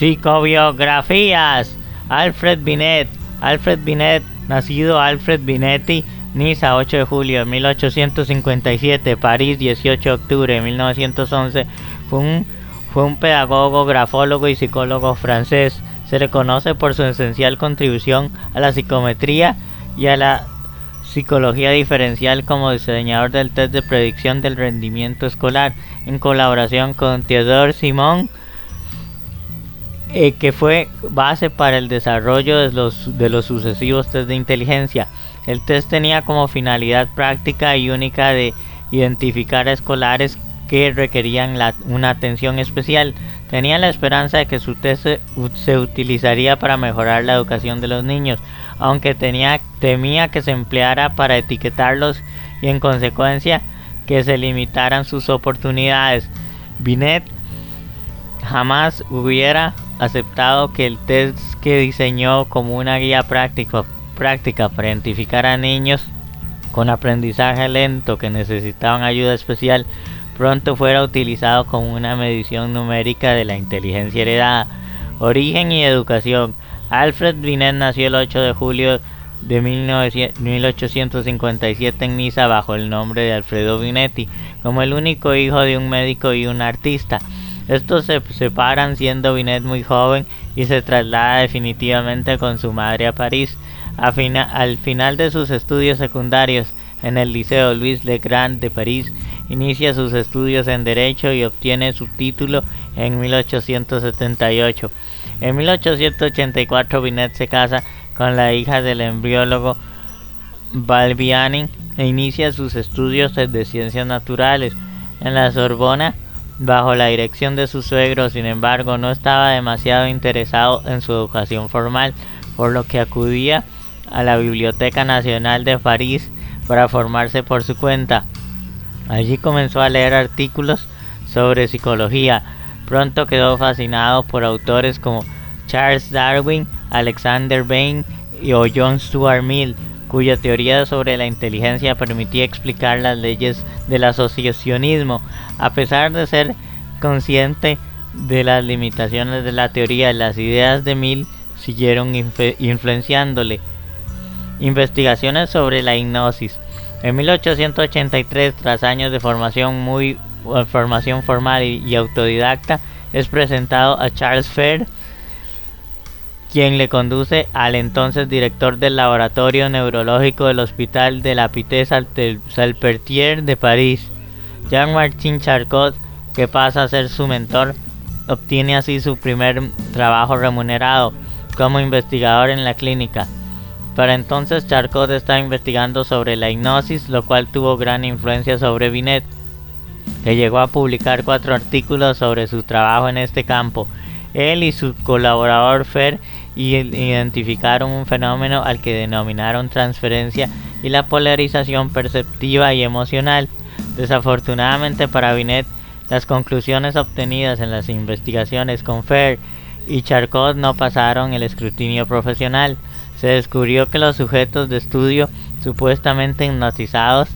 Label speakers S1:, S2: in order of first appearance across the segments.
S1: Psicobiografías. Alfred Binet. Alfred Binet, nacido Alfred Binetti, Niza, 8 de julio de 1857, París, 18 de octubre de 1911, fue un pedagogo, grafólogo y psicólogo francés. Se le conoce por su esencial contribución a la psicometría y a la psicología diferencial como diseñador del test de predicción del rendimiento escolar, en colaboración con Theodore Simon, que fue base para el desarrollo de los sucesivos test de inteligencia. El test tenía como finalidad práctica y única de identificar a escolares que requerían una atención especial. Tenía la esperanza de que su test se utilizaría para mejorar la educación de los niños, aunque temía que se empleara para etiquetarlos y en consecuencia que se limitaran sus oportunidades. Binet jamás hubiera aceptado que el test que diseñó como una guía práctica para identificar a niños con aprendizaje lento que necesitaban ayuda especial pronto fuera utilizado como una medición numérica de la inteligencia heredada. Origen y educación. Alfred Binet nació el 8 de julio de 1857 en Niza bajo el nombre de Alfredo Binetti, como el único hijo de un médico y un artista. Estos se separan siendo Binet muy joven y se traslada definitivamente con su madre a París. Al final de sus estudios secundarios en el Liceo Louis Le Grand de París, inicia sus estudios en Derecho y obtiene su título en 1878. En 1884 Binet se casa con la hija del embriólogo Balbiani e inicia sus estudios de ciencias naturales en la Sorbona bajo la dirección de su suegro. Sin embargo, no estaba demasiado interesado en su educación formal, por lo que acudía a la Biblioteca Nacional de París para formarse por su cuenta. Allí comenzó a leer artículos sobre psicología. Pronto quedó fascinado por autores como Charles Darwin, Alexander Bain o John Stuart Mill, cuya teoría sobre la inteligencia permitía explicar las leyes del asociacionismo. A pesar de ser consciente de las limitaciones de la teoría, las ideas de Mill siguieron influenciándole. Investigaciones sobre la hipnosis. En 1883, tras años de formación formal y autodidacta, es presentado a Charles Fer, quien le conduce al entonces director del laboratorio neurológico del Hospital de la Pitié-Salpêtrière de París, Jean-Martin Charcot, que pasa a ser su mentor. Obtiene así su primer trabajo remunerado como investigador en la clínica. Para entonces Charcot estaba investigando sobre la hipnosis, lo cual tuvo gran influencia sobre Binet, que llegó a publicar 4 artículos sobre su trabajo en este campo. Él y su colaborador Fer identificaron un fenómeno al que denominaron transferencia y la polarización perceptiva y emocional. Desafortunadamente para Binet, las conclusiones obtenidas en las investigaciones con Fer y Charcot no pasaron el escrutinio profesional. Se descubrió que los sujetos de estudio supuestamente hipnotizados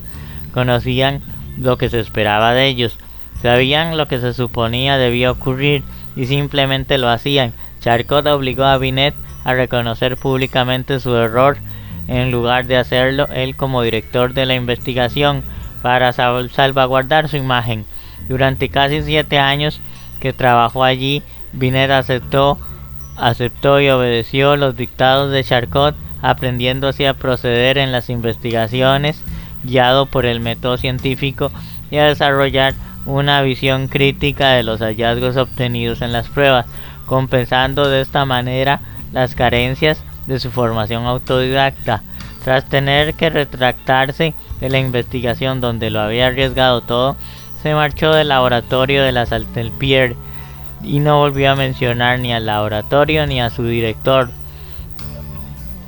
S1: conocían lo que se esperaba de ellos, sabían lo que se suponía debía ocurrir y simplemente lo hacían. Charcot obligó a Binet a reconocer públicamente su error en lugar de hacerlo él como director de la investigación para salvaguardar su imagen. Durante casi 7 años que trabajó allí, Binet aceptó y obedeció los dictados de Charcot, aprendiendo así a proceder en las investigaciones, guiado por el método científico, y a desarrollar una visión crítica de los hallazgos obtenidos en las pruebas, compensando de esta manera las carencias de su formación autodidacta. Tras tener que retractarse de la investigación donde lo había arriesgado todo, se marchó del laboratorio de la Salpêtrière y no volvió a mencionar ni al laboratorio ni a su director.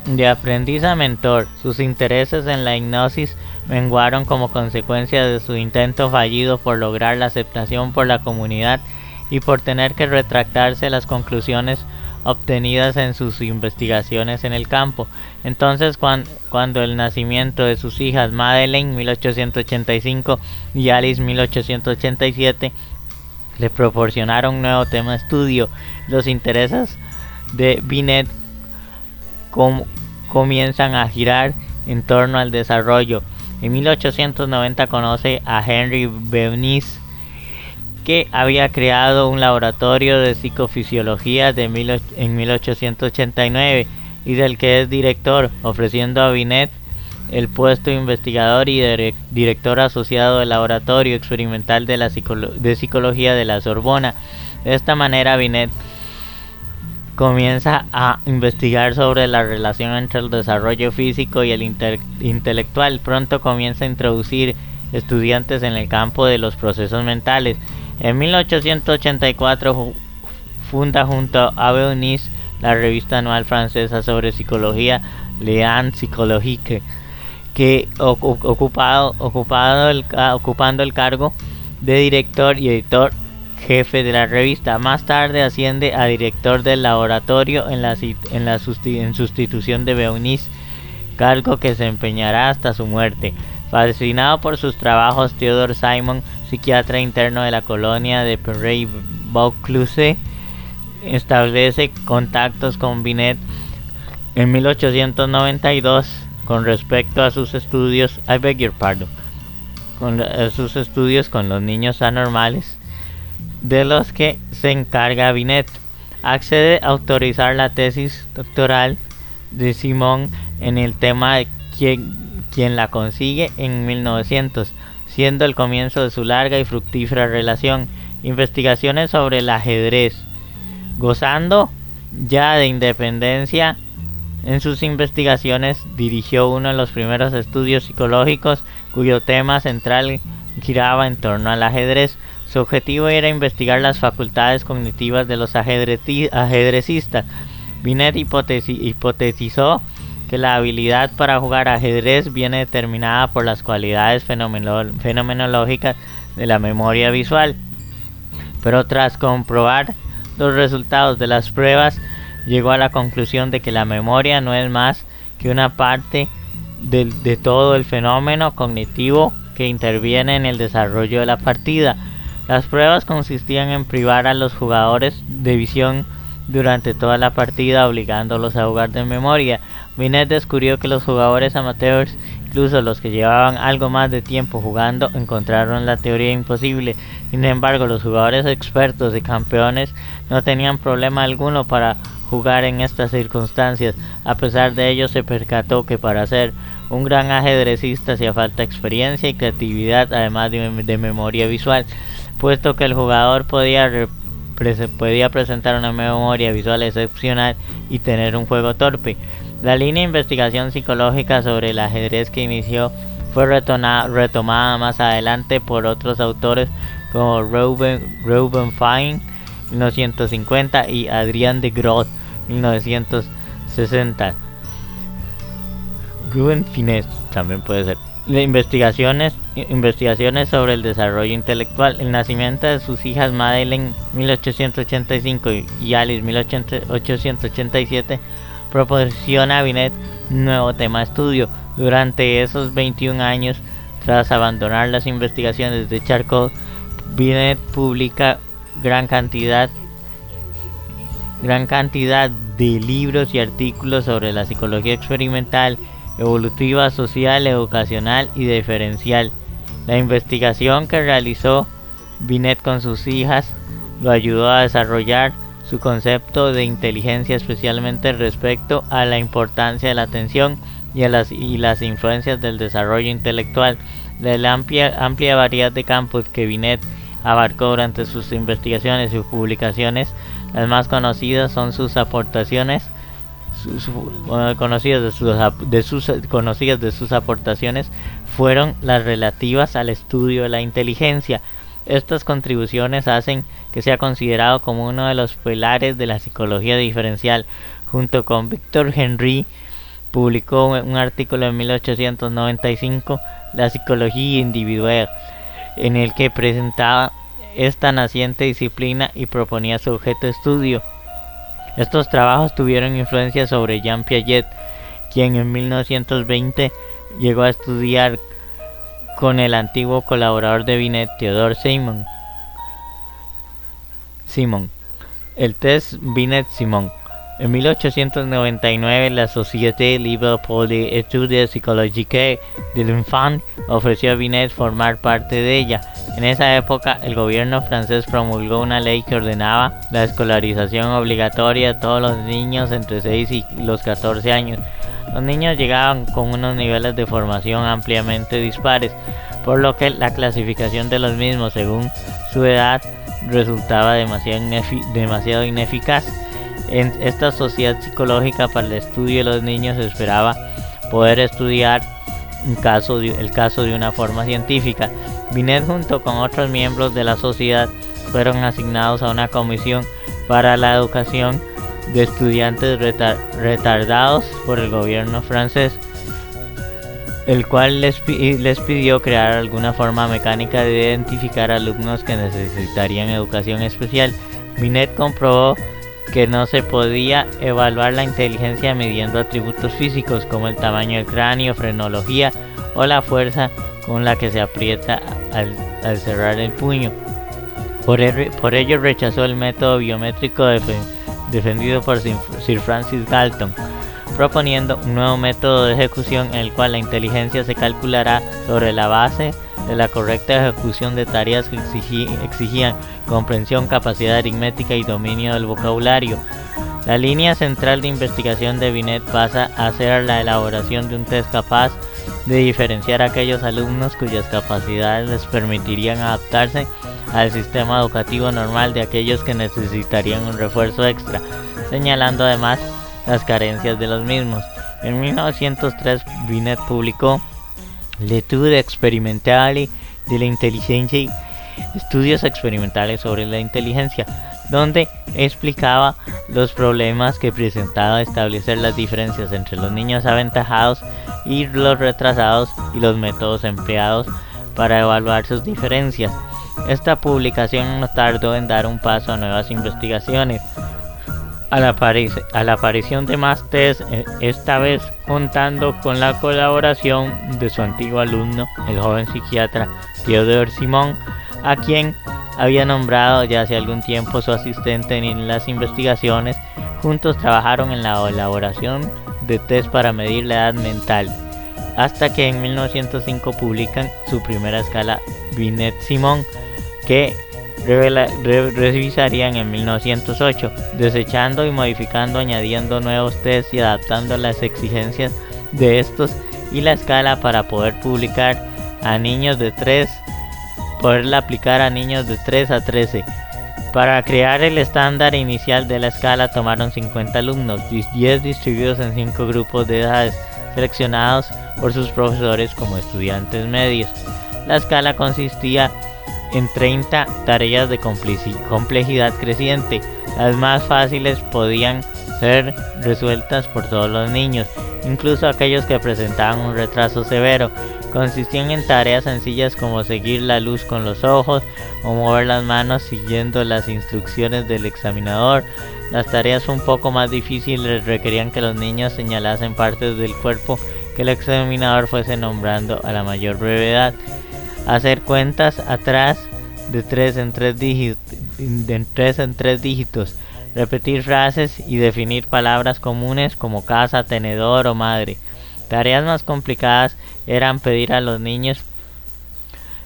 S1: De aprendiz a mentor, sus intereses en la hipnosis menguaron como consecuencia de su intento fallido por lograr la aceptación por la comunidad y por tener que retractarse las conclusiones obtenidas en sus investigaciones en el campo. Entonces, cuando el nacimiento de sus hijas Madeleine 1885 y Alice 1887 le proporcionaron un nuevo tema de estudio. Los intereses de Binet comienzan a girar en torno al desarrollo. En 1890 conoce a Henry Bernays, que había creado un laboratorio de psicofisiología en 1889 y del que es director, ofreciendo a Binet el puesto de investigador y director asociado del Laboratorio Experimental de Psicología de la Sorbona. De esta manera, Binet comienza a investigar sobre la relación entre el desarrollo físico y el intelectual. Pronto comienza a introducir estudiantes en el campo de los procesos mentales. En 1884 funda junto a Bernays la revista anual francesa sobre psicología, L'An Psychologique, que ocupando el cargo de director y editor jefe de la revista. Más tarde asciende a director del laboratorio en sustitución de Bernays, cargo que se empeñará hasta su muerte. Fascinado por sus trabajos, Theodore Simon, psiquiatra interno de la colonia de Paris-Vaucluse, establece contactos con Binet en 1892 con respecto a sus estudios, con los niños anormales, de los que se encarga Binet. Accede a autorizar la tesis doctoral de Simon en el tema de quien la consigue en 1900, siendo el comienzo de su larga y fructífera relación. Investigaciones sobre el ajedrez. Gozando ya de independencia en sus investigaciones, dirigió uno de los primeros estudios psicológicos cuyo tema central giraba en torno al ajedrez. Su objetivo era investigar las facultades cognitivas de los ajedrecistas. Binet hipotetizó que la habilidad para jugar ajedrez viene determinada por las cualidades fenomenológicas de la memoria visual, pero tras comprobar los resultados de las pruebas, llegó a la conclusión de que la memoria no es más que una parte de todo el fenómeno cognitivo que interviene en el desarrollo de la partida. Las pruebas consistían en privar a los jugadores de visión durante toda la partida, obligándolos a jugar de memoria. Binet descubrió que los jugadores amateurs, incluso los que llevaban algo más de tiempo jugando, encontraron la teoría imposible. Sin embargo, los jugadores expertos y campeones no tenían problema alguno para jugar en estas circunstancias. A pesar de ello, se percató que para ser un gran ajedrecista hacía falta experiencia y creatividad, además de memoria visual, puesto que el jugador podía presentar una memoria visual excepcional y tener un juego torpe. La línea de investigación psicológica sobre el ajedrez que inició fue retomada más adelante por otros autores como Reuben Fine, 1950, y Adrien de Groot, 1960. Reuben Fines también puede ser. Investigaciones sobre el desarrollo intelectual. El nacimiento de sus hijas Madeleine 1885 y Alice 1887 proporciona a Binet un nuevo tema de estudio. Durante esos 21 años, tras abandonar las investigaciones de Charcot, Binet publica gran cantidad de libros y artículos sobre la psicología experimental, evolutiva, social, educacional y diferencial. La investigación que realizó Binet con sus hijas lo ayudó a desarrollar su concepto de inteligencia, especialmente respecto a la importancia de la atención y las influencias del desarrollo intelectual. De la amplia variedad de campos que Binet abarcó durante sus investigaciones y publicaciones, las más conocidas son sus aportaciones conocidas de sus aportaciones fueron las relativas al estudio de la inteligencia. Estas contribuciones hacen que sea considerado como uno de los pilares de la psicología diferencial. Junto con Victor Henry, publicó un artículo en 1895, La psicología individual, en el que presentaba esta naciente disciplina y proponía su objeto de estudio. Estos trabajos tuvieron influencia sobre Jean Piaget, quien en 1920 llegó a estudiar con el antiguo colaborador de Binet, Theodore Simon. Simon. El test Binet-Simon. En 1899, la Société Libre pour les Études Psychologiques de l'Enfant ofreció a Binet formar parte de ella. En esa época, el gobierno francés promulgó una ley que ordenaba la escolarización obligatoria de todos los niños entre 6 y los 14 años. Los niños llegaban con unos niveles de formación ampliamente dispares, por lo que la clasificación de los mismos según su edad resultaba demasiado ineficaz. En esta sociedad psicológica para el estudio de los niños se esperaba poder estudiar el caso de una forma científica. Binet, junto con otros miembros de la sociedad, fueron asignados a una comisión para la educación de estudiantes retardados por el gobierno francés, el cual les pidió crear alguna forma mecánica de identificar alumnos que necesitarían educación especial. Binet comprobó que no se podía evaluar la inteligencia midiendo atributos físicos como el tamaño del cráneo, frenología o la fuerza con la que se aprieta al cerrar el puño. Por ello rechazó el método biométrico defendido por Sir Francis Galton, proponiendo un nuevo método de ejecución en el cual la inteligencia se calculará sobre la base de la correcta ejecución de tareas que exigían comprensión, capacidad aritmética y dominio del vocabulario. La línea central de investigación de Binet pasa a ser la elaboración de un test capaz de diferenciar a aquellos alumnos cuyas capacidades les permitirían adaptarse al sistema educativo normal de aquellos que necesitarían un refuerzo extra, señalando además las carencias de los mismos. En 1903 Binet publicó L'étude expérimentale de la inteligencia, estudios experimentales sobre la inteligencia, donde explicaba los problemas que presentaba establecer las diferencias entre los niños aventajados y los retrasados y los métodos empleados para evaluar sus diferencias. Esta publicación no tardó en dar un paso a nuevas investigaciones. A la aparición de más test, esta vez contando con la colaboración de su antiguo alumno, el joven psiquiatra Théodore Simon, a quien había nombrado ya hace algún tiempo su asistente en las investigaciones. Juntos trabajaron en la elaboración de test para medir la edad mental, hasta que en 1905 publican su primera escala Binet-Simon, que revisarían en 1908, desechando y modificando, añadiendo nuevos tests y adaptando las exigencias de estos y la escala para poderla aplicar a niños de 3 a 13. Para crear el estándar inicial de la escala tomaron 50 alumnos, 10 distribuidos en 5 grupos de edades, seleccionados por sus profesores como estudiantes medios. La escala consistía en 30 tareas de complejidad creciente. Las más fáciles podían ser resueltas por todos los niños, incluso aquellos que presentaban un retraso severo. Consistían en tareas sencillas como seguir la luz con los ojos o mover las manos siguiendo las instrucciones del examinador. Las tareas un poco más difíciles requerían que los niños señalasen partes del cuerpo que el examinador fuese nombrando a la mayor brevedad. Hacer cuentas atrás de 3 en 3 dígitos, repetir frases y definir palabras comunes como casa, tenedor o madre. Tareas más complicadas eran pedir a los niños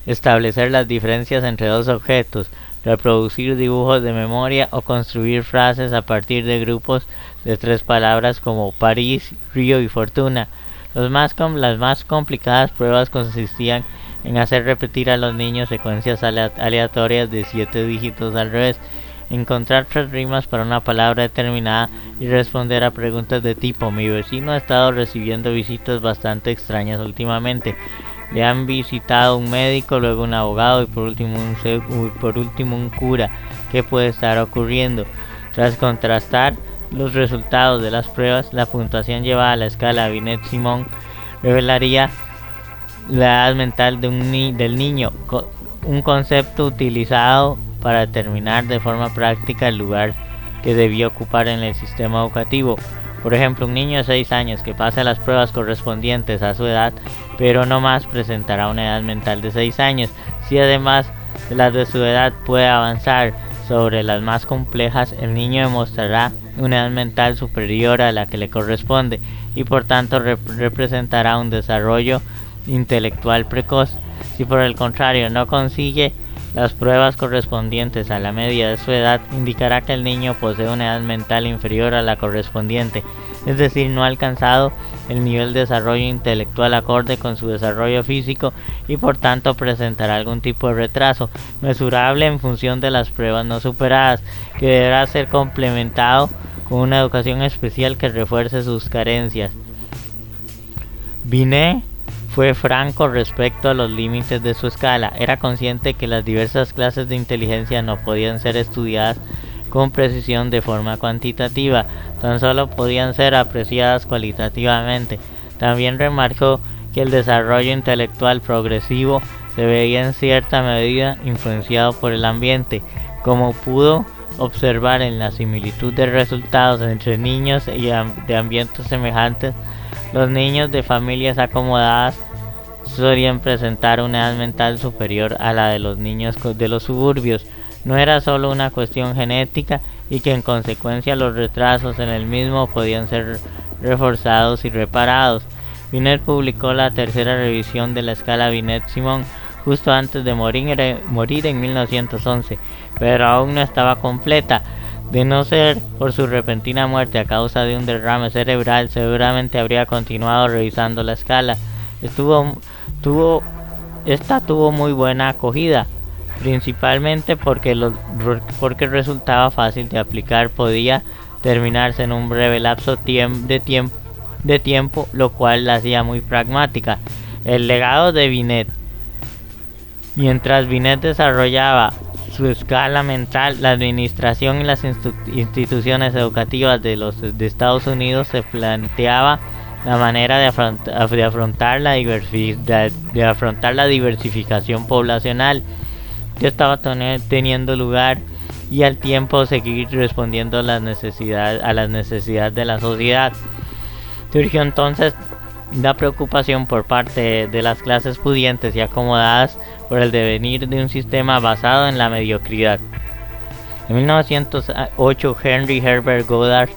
S1: establecer las diferencias entre dos objetos, reproducir dibujos de memoria o construir frases a partir de grupos de 3 palabras como París, Río y Fortuna. Las más complicadas pruebas consistían en hacer repetir a los niños secuencias aleatorias de 7 dígitos al revés, encontrar 3 rimas para una palabra determinada y responder a preguntas de tipo: mi vecino ha estado recibiendo visitas bastante extrañas últimamente, le han visitado un médico, luego un abogado y por último un cura. ¿Qué puede estar ocurriendo? Tras contrastar los resultados de las pruebas, la puntuación llevada a la escala Binet-Simon revelaría la edad mental del niño, un concepto utilizado para determinar de forma práctica el lugar que debía ocupar en el sistema educativo. Por ejemplo, un niño de 6 años que pase las pruebas correspondientes a su edad, pero no más, presentará una edad mental de 6 años. Si además de las de su edad puede avanzar sobre las más complejas, el niño demostrará una edad mental superior a la que le corresponde y por tanto representará un desarrollo intelectual precoz. Si por el contrario no consigue las pruebas correspondientes a la media de su edad, indicará que el niño posee una edad mental inferior a la correspondiente, es decir, no ha alcanzado el nivel de desarrollo intelectual acorde con su desarrollo físico y por tanto presentará algún tipo de retraso mesurable en función de las pruebas no superadas, que deberá ser complementado con una educación especial que refuerce sus carencias. Binet fue franco respecto a los límites de su escala. Era consciente que las diversas clases de inteligencia no podían ser estudiadas con precisión de forma cuantitativa, tan solo podían ser apreciadas cualitativamente. También remarcó que el desarrollo intelectual progresivo se veía en cierta medida influenciado por el ambiente, como pudo observar en la similitud de resultados entre niños de ambientes semejantes. Los niños de familias acomodadas solían presentar una edad mental superior a la de los niños de los suburbios. No era solo una cuestión genética y que en consecuencia los retrasos en el mismo podían ser reforzados y reparados. Binet publicó la tercera revisión de la escala Binet-Simon justo antes de morir en 1911, pero aún no estaba completa. De no ser por su repentina muerte a causa de un derrame cerebral, seguramente habría continuado revisando la escala. Esta tuvo muy buena acogida, principalmente porque resultaba fácil de aplicar, podía terminarse en un breve lapso de tiempo, lo cual la hacía muy pragmática. El legado de Binet. Mientras Binet desarrollaba su escala mental, la administración y las instituciones educativas de Estados Unidos se planteaba la manera de afrontar la diversificación poblacional que estaba teniendo lugar y al tiempo seguir respondiendo a las necesidades de la sociedad. Surgió entonces la preocupación por parte de las clases pudientes y acomodadas por el devenir de un sistema basado en la mediocridad. En 1908, Henry Herbert Goddard,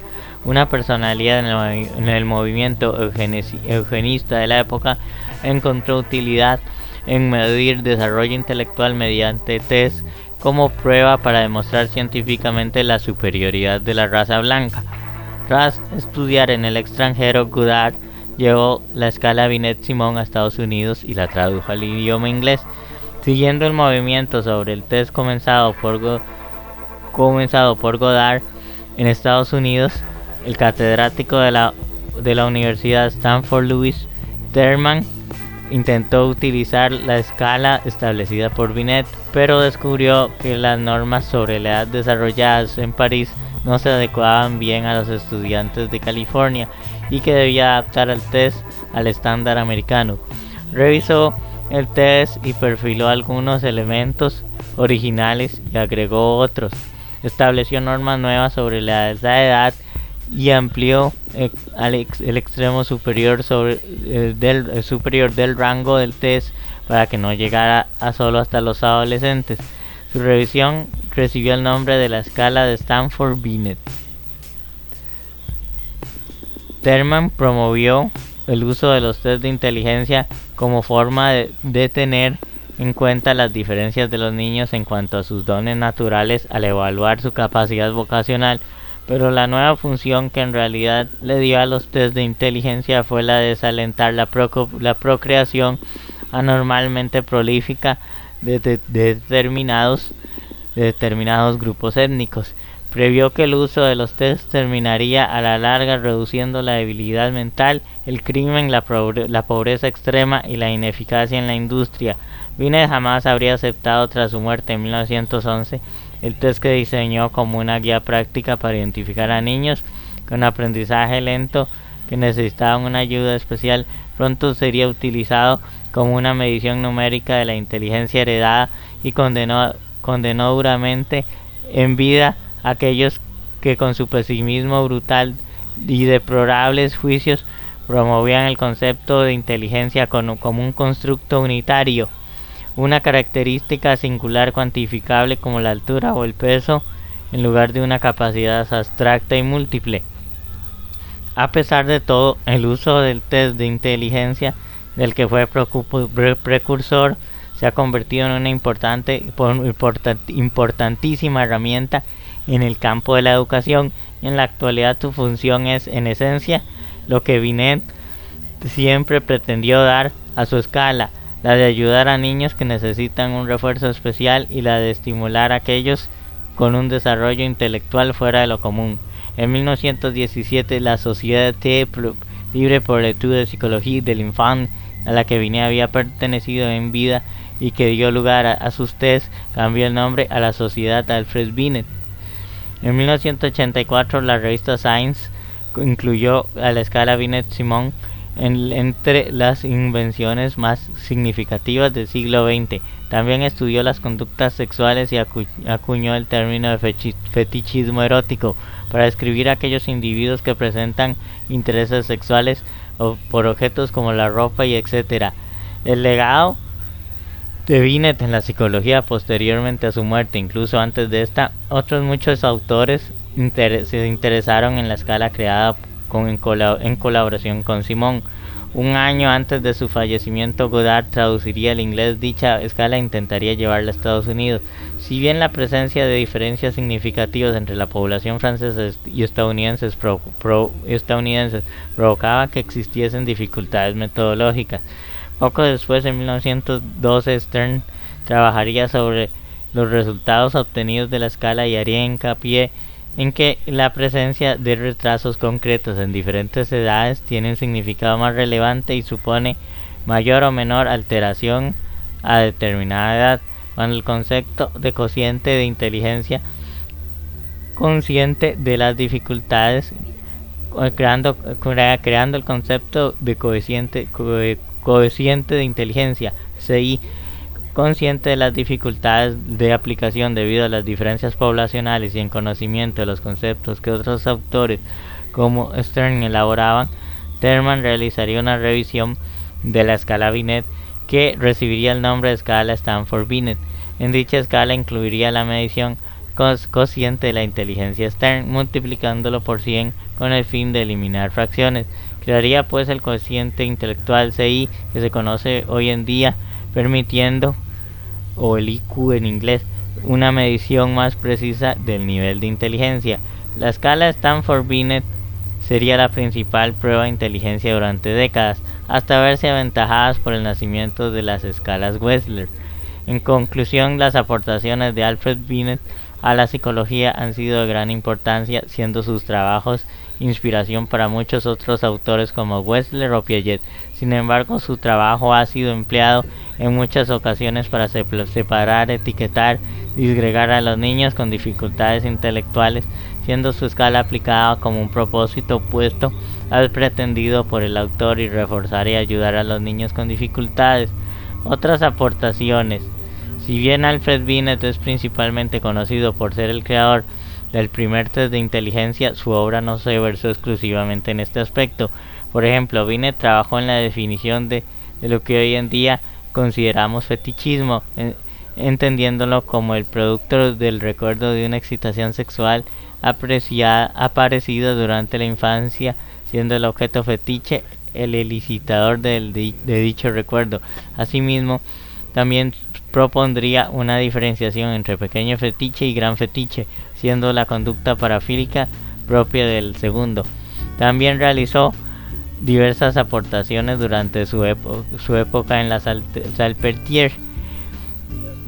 S1: una personalidad en el movimiento eugenista de la época, encontró utilidad en medir desarrollo intelectual mediante test como prueba para demostrar científicamente la superioridad de la raza blanca. Tras estudiar en el extranjero, Goddard llevó la escala Binet-Simon a Estados Unidos y la tradujo al idioma inglés. Siguiendo el movimiento sobre el test comenzado por Goddard en Estados Unidos, el catedrático de la Universidad Stanford, Louis Terman, intentó utilizar la escala establecida por Binet, pero descubrió que las normas sobre la edad desarrolladas en París no se adecuaban bien a los estudiantes de California y que debía adaptar el test al estándar americano. Revisó el test y perfiló algunos elementos originales y agregó otros. Estableció normas nuevas sobre la edad y amplió el extremo superior del rango del test para que no llegara solo hasta los adolescentes. Su revisión recibió el nombre de la escala de Stanford-Binet. Terman promovió el uso de los test de inteligencia como forma de tener en cuenta las diferencias de los niños en cuanto a sus dones naturales al evaluar su capacidad vocacional, pero la nueva función que en realidad le dio a los test de inteligencia fue la de desalentar la procreación anormalmente prolífica de determinados grupos étnicos. Previó que el uso de los tests terminaría a la larga reduciendo la debilidad mental, el crimen, la pobreza extrema y la ineficacia en la industria. Binet jamás habría aceptado tras su muerte en 1911 el test que diseñó como una guía práctica para identificar a niños con aprendizaje lento que necesitaban una ayuda especial. Pronto sería utilizado como una medición numérica de la inteligencia heredada y condenó duramente en vida a aquellos que con su pesimismo brutal y deplorables juicios promovían el concepto de inteligencia como un constructo unitario. una característica singular cuantificable como la altura o el peso, en lugar de una capacidad abstracta y múltiple. A pesar de todo, el uso del test de inteligencia, del que fue precursor, se ha convertido en una importantísima herramienta en el campo de la educación, y en la actualidad su función es, en esencia, lo que Binet siempre pretendió dar a su escala: la de ayudar a niños que necesitan un refuerzo especial y la de estimular a aquellos con un desarrollo intelectual fuera de lo común. En 1917, la Société Libre pour l'étude de Psychologie de l'Enfant, a la que Binet había pertenecido en vida y que dio lugar a sus tests, cambió el nombre a la Sociedad Alfred Binet. En 1984, la revista Science incluyó a la escala Binet-Simon entre las invenciones más significativas del siglo XX. También estudió las conductas sexuales y acuñó el término de fetichismo erótico para describir a aquellos individuos que presentan intereses sexuales por objetos como la ropa y etc. El legado de Binet en la psicología posteriormente a su muerte, incluso antes de esta, otros muchos autores se interesaron en la escala creada en colaboración con Simon. Un año antes de su fallecimiento, Goddard traduciría al inglés dicha escala e intentaría llevarla a Estados Unidos. Si bien la presencia de diferencias significativas entre la población francesa y estadounidenses provocaba que existiesen dificultades metodológicas. Poco después, en 1912, Stern trabajaría sobre los resultados obtenidos de la escala y haría hincapié en que la presencia de retrasos concretos en diferentes edades tiene un significado más relevante y supone mayor o menor alteración a determinada edad, cuando el concepto de cociente de inteligencia, consciente de las dificultades, creando el concepto de cociente de inteligencia, CI, consciente de las dificultades de aplicación debido a las diferencias poblacionales y en conocimiento de los conceptos que otros autores como Stern elaboraban, Terman realizaría una revisión de la escala Binet que recibiría el nombre de escala Stanford-Binet. En dicha escala incluiría la medición cociente de la inteligencia Stern, multiplicándolo por 100 con el fin de eliminar fracciones. Crearía pues el cociente intelectual CI que se conoce hoy en día, permitiendo, o el IQ en inglés, una medición más precisa del nivel de inteligencia. La escala Stanford-Binet sería la principal prueba de inteligencia durante décadas, hasta verse aventajadas por el nacimiento de las escalas Wechsler. En conclusión, las aportaciones de Alfred Binet a la psicología han sido de gran importancia, siendo sus trabajos inspiración para muchos otros autores como Wechsler o Piaget. Sin embargo, su trabajo ha sido empleado en muchas ocasiones para separar, etiquetar, disgregar a los niños con dificultades intelectuales, siendo su escala aplicada como un propósito opuesto al pretendido por el autor y reforzar y ayudar a los niños con dificultades. Otras aportaciones. Si bien Alfred Binet es principalmente conocido por ser el creador del primer test de inteligencia, su obra no se versó exclusivamente en este aspecto. Por ejemplo, Binet trabajó en la definición de lo que hoy en día consideramos fetichismo, entendiéndolo como el producto del recuerdo de una excitación sexual aparecida durante la infancia, siendo el objeto fetiche el elicitador de dicho recuerdo. Asimismo, también propondría una diferenciación entre pequeño fetiche y gran fetiche, siendo la conducta parafílica propia del segundo. También realizó diversas aportaciones durante su época en la Salpêtrière,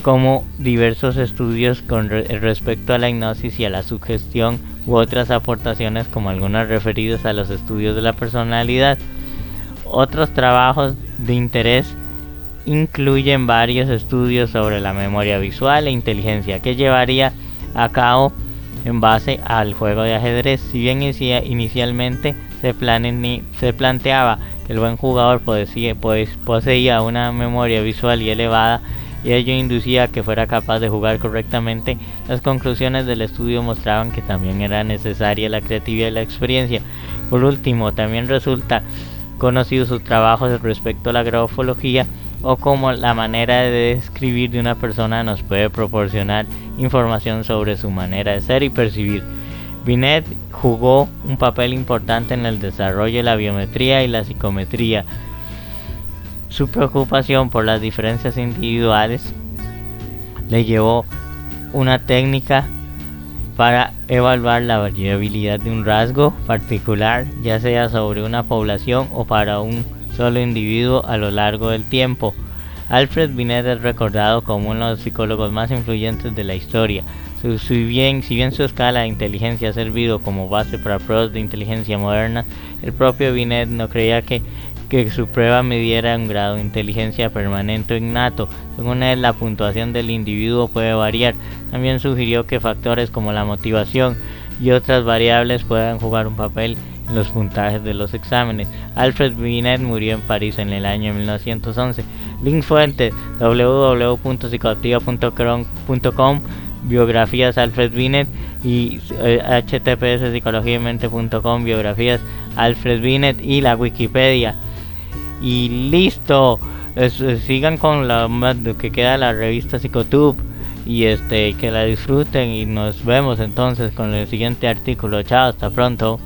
S1: como diversos estudios con respecto a la hipnosis y a la sugestión, u otras aportaciones como algunas referidas a los estudios de la personalidad. Otros trabajos de interés incluyen varios estudios sobre la memoria visual e inteligencia que llevaría a cabo en base al juego de ajedrez. Si bien inicialmente se planteaba que el buen jugador poseía una memoria visual y elevada, y ello inducía a que fuera capaz de jugar correctamente, las conclusiones del estudio mostraban que también era necesaria la creatividad y la experiencia. Por último, también resulta conocido su trabajo respecto a la grafología, o cómo la manera de describir de una persona nos puede proporcionar información sobre su manera de ser y percibir. Binet jugó un papel importante en el desarrollo de la biometría y la psicometría. Su preocupación por las diferencias individuales le llevó una técnica para evaluar la variabilidad de un rasgo particular, ya sea sobre una población o para un solo individuo a lo largo del tiempo. Alfred Binet es recordado como uno de los psicólogos más influyentes de la historia. Si bien su escala de inteligencia ha servido como base para pruebas de inteligencia moderna, el propio Binet no creía que su prueba midiera un grado de inteligencia permanente o innato. Según él, la puntuación del individuo puede variar. También sugirió que factores como la motivación y otras variables puedan jugar un papel en los puntajes de los exámenes. Alfred Binet murió en París en el año 1911. Link fuentes: www.psicoactiva.com, biografías Alfred Binet, y https://psicologiamente.com, biografías Alfred Binet, y la Wikipedia. Y listo. Sigan con lo que queda de la revista Psicotube y que la disfruten, y nos vemos entonces con el siguiente artículo. Chao, hasta pronto.